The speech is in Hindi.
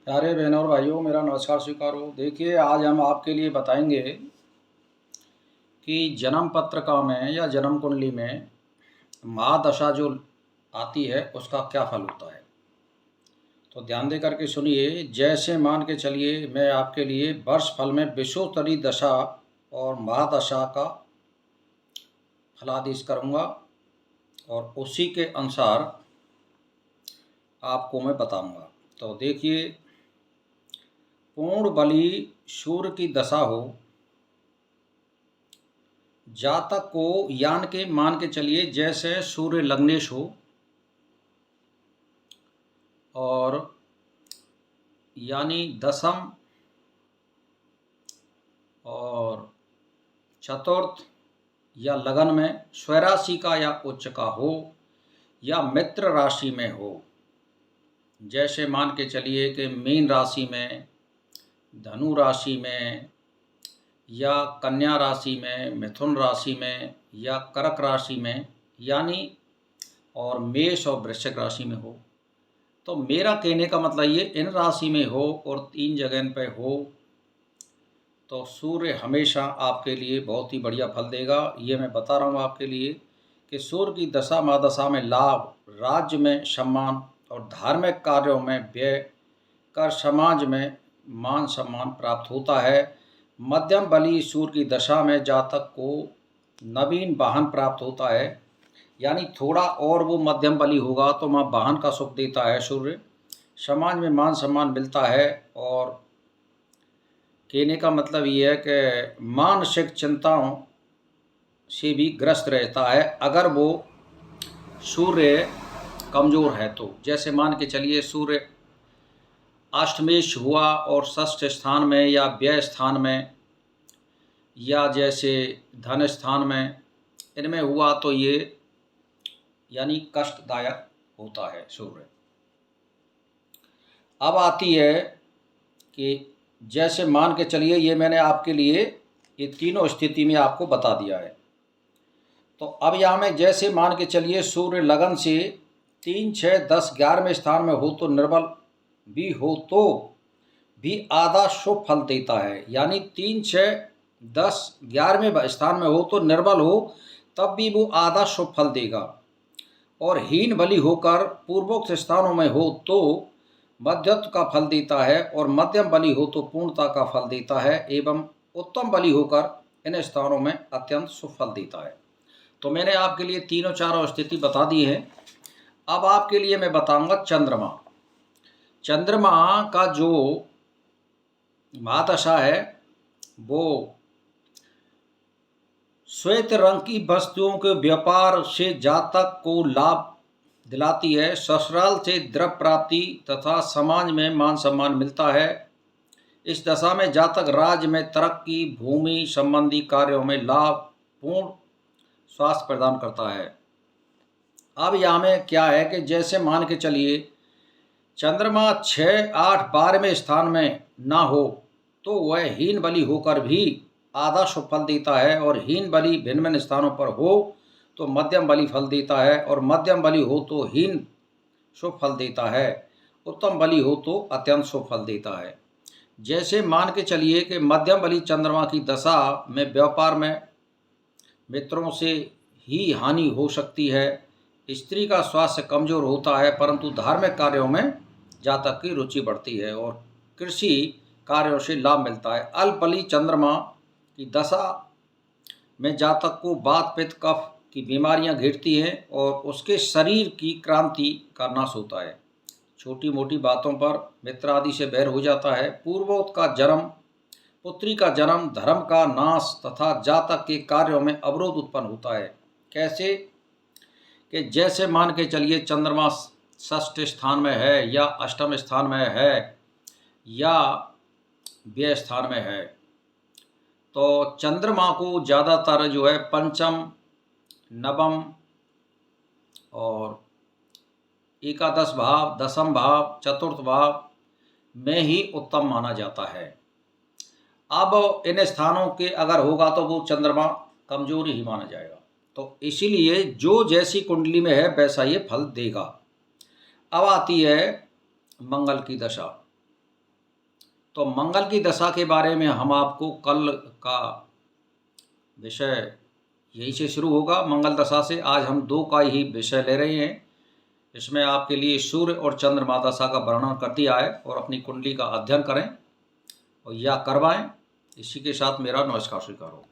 प्यारे बहनों और भाइयों, मेरा नमस्कार स्वीकार हो। देखिए, आज हम आपके लिए बताएंगे कि जन्म पत्रिका में या जन्म कुंडली में महादशा जो आती है उसका क्या फल होता है। तो ध्यान दे करके सुनिए। जैसे मान के चलिए, मैं आपके लिए वर्ष फल में विषुवतरी दशा और महादशा का फलादेश करूँगा और उसी के अनुसार आपको मैं बताऊँगा। तो देखिए, पूर्ण बली सूर्य की दशा हो, जातक को यान के मान के चलिए जैसे सूर्य लग्नेश हो और यानी दशम और चतुर्थ या लगन में स्वराशि का या उच्च का हो या मित्र राशि में हो। जैसे मान के चलिए कि मीन राशि में, धनु राशि में या कन्या राशि में, मिथुन राशि में या कर्क राशि में, यानी और मेष और वृश्चिक राशि में हो। तो मेरा कहने का मतलब ये इन राशि में हो और 3 जगह पे हो तो सूर्य हमेशा आपके लिए बहुत ही बढ़िया फल देगा। ये मैं बता रहा हूँ आपके लिए कि सूर्य की दशा महादशा में लाभ, राज्य में सम्मान और धार्मिक कार्यों में व्यय कर समाज में मान सम्मान प्राप्त होता है। मध्यम बली सूर्य की दशा में जातक को नवीन वाहन प्राप्त होता है, यानी थोड़ा और वो मध्यम बली होगा तो वहाँ वाहन का सुख देता है सूर्य। समाज में मान सम्मान मिलता है और कहने का मतलब ये है कि मानसिक चिंताओं से भी ग्रस्त रहता है अगर वो सूर्य कमज़ोर है तो। जैसे मान के चलिए सूर्य अष्टमेश हुआ और षष्ठ स्थान में या व्यय स्थान में या जैसे धन स्थान में, इनमें हुआ तो ये यानी कष्टदायक होता है सूर्य। अब आती है कि जैसे मान के चलिए, ये मैंने आपके लिए ये तीनों स्थिति में आपको बता दिया है। तो अब यहाँ में जैसे मान के चलिए सूर्य लगन से 3, 6, 10, 11वें स्थान में हो तो निर्बल भी हो तो भी आधा शुभ फल देता है, यानी 3, 6, 10, 11वें स्थान में हो तो निर्बल हो तब भी वो आधा शुभ फल देगा। और हीन बली होकर पूर्वोक्त स्थानों में हो तो मध्यत्व का फल देता है और मध्यम बली हो तो पूर्णता का फल देता है एवं उत्तम बली होकर इन स्थानों में अत्यंत शुभ फल देता है। तो मैंने आपके लिए तीनों चारों स्थिति बता दी है। अब आपके लिए मैं बताऊंगा चंद्रमा। चंद्रमा का जो महादशा है वो श्वेत रंग की वस्तुओं के व्यापार से जातक को लाभ दिलाती है। ससुराल से द्रव्य प्राप्ति तथा समाज में मान सम्मान मिलता है। इस दशा में जातक राज्य में तरक्की, भूमि संबंधी कार्यों में लाभ, पूर्ण स्वास्थ्य प्रदान करता है। अब यहाँ में क्या है कि जैसे मान के चलिए चंद्रमा 6, 8, 12वें स्थान में ना हो तो वह हीन बली होकर भी आधा शुभ फल देता है और हीन बली भिन्न भिन्न स्थानों पर हो तो मध्यम बली फल देता है और मध्यम बली हो तो हीन शुभ फल देता है, उत्तम बली हो तो अत्यंत शुभ फल देता है। जैसे मान के चलिए कि मध्यम बली चंद्रमा की दशा में व्यापार में मित्रों से ही हानि हो सकती है, स्त्री का स्वास्थ्य कमजोर होता है, परंतु धार्मिक कार्यों में जातक की रुचि बढ़ती है और कृषि कार्यों से लाभ मिलता है। अल्प बली चंद्रमा की दशा में जातक को वात, पित्त, कफ की बीमारियां घेरती हैं और उसके शरीर की क्रांति का नाश होता है। छोटी मोटी बातों पर मित्र आदि से बैर हो जाता है। पूर्वोक्त का जन्म, पुत्री का जन्म, धर्म का नाश तथा जातक के कार्यों में अवरोध उत्पन्न होता है। कैसे कि जैसे मान के चलिए चंद्रमा षष्ठ स्थान में है या अष्टम स्थान में है या व्यय स्थान में है तो चंद्रमा को ज़्यादातर जो है पंचम, नवम और एकादश भाव, दसम भाव, चतुर्थ भाव में ही उत्तम माना जाता है। अब इन स्थानों के अगर होगा तो वो चंद्रमा कमजोर ही माना जाएगा। तो इसीलिए जो जैसी कुंडली में है वैसा ये फल देगा। अब आती है मंगल की दशा। तो मंगल की दशा के बारे में हम आपको कल का विषय यहीं से शुरू होगा। मंगल दशा से आज हम 2 का ही विषय ले रहे हैं। इसमें आपके लिए सूर्य और चंद्रमा दशा का वर्णन कर दिया है और अपनी कुंडली का अध्ययन करें और या करवाएं। इसी के साथ मेरा नमस्कार स्वीकार हो।